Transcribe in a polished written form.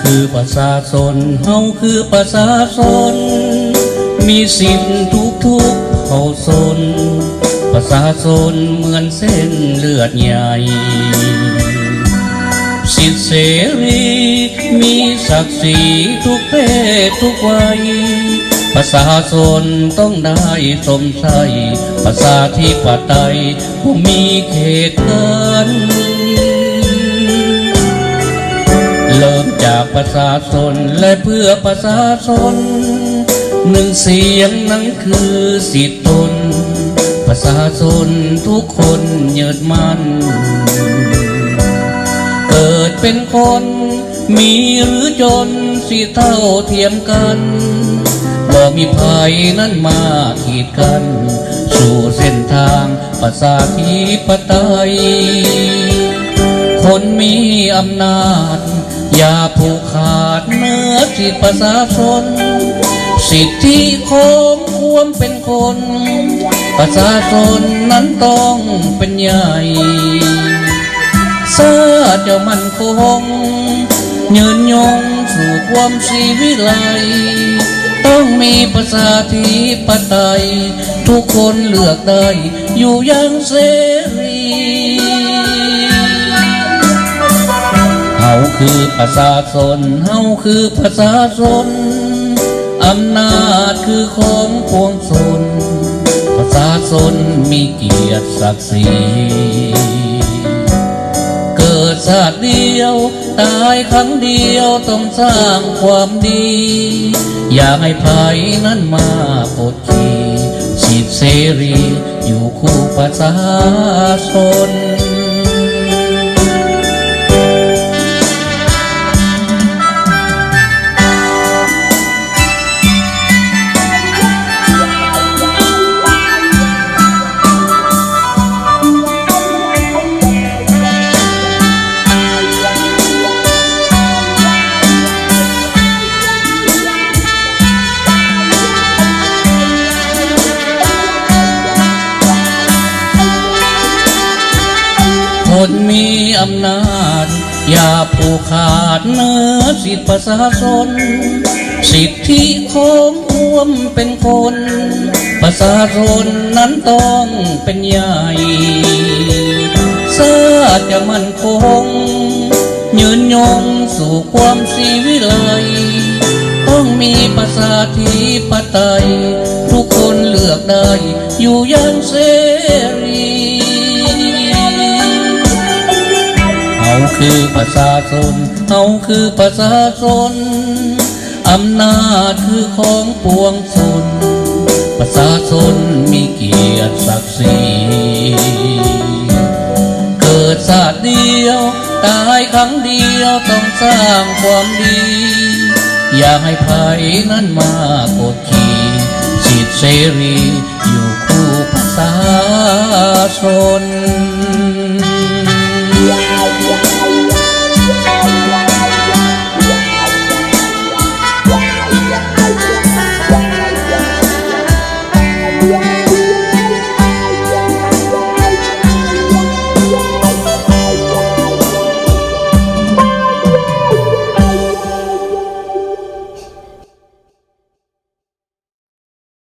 คือประชาชนเฮาคือประชาชนมีสิทธิ์ทุกเผ่าชนประชาชนเหมือนเส้นเลือดใหญ่สิทธิเสรีมีศักดิ์ศรีทุกเพศทุกวัยประชาชนต้องได้สมใจประชาธิปไตยผู้มีเขตกันเริ่มจากประชาชนและเพื่อประชาชนหนึ่งเสียงนั้นคือสิทธิตนประชาชนทุกคนยืดมั่นเกิดเป็นคนมีหรือจนสิเท่าเทียมกันบ่มีภัยนั้นมาขีดกันสู่เส้นทางประชาธิปไตยคนมีอำนาจอย่าผูกขาดเนื้อสิทธิประชาชนสิทธิของความเป็นคนประชาชนนั้นต้องเป็นใหญ่ชาติจะมั่นคงยืนยงสู่ความชีวิไลต้องมีประชาธิปไตยทุกคนเลือกได้อยู่อย่างเสรีเฮาคือประชาชนเฮาคือประชาชนอำนาจคือของปวงชนประชาชนมีเกียรติศักดิ์ศรีเกิดชาติเดียวตายครั้งเดียวต้องสร้างความดีอย่าให้ภัยนั้นมากดขี่สิทธิเสรีอยู่คู่ประชาชนคนมีอำนาจอย่าผูกขาดเนื้อสิทธิประชาชนสิทธิของความเป็นคนประชาชนนั้นต้องเป็นใหญ่ชาติจะมั่นคงยืนยงสู่ความชีวิไลต้องมีประชาธิปไตยทุกคนเลือกได้อยู่อย่างเสรีเฮาคือประชาชนเฮาคือประชาชนอำนาจคือของปวงชนประชาชนมีเกียรติศักดิ์ศรีเกิดชาติเดียวตายครั้งเดียวต้องสร้างความดีอย่าให้ภัยนั้นมากดขี่สิทธิเสรีอยู่คู่ประชาชน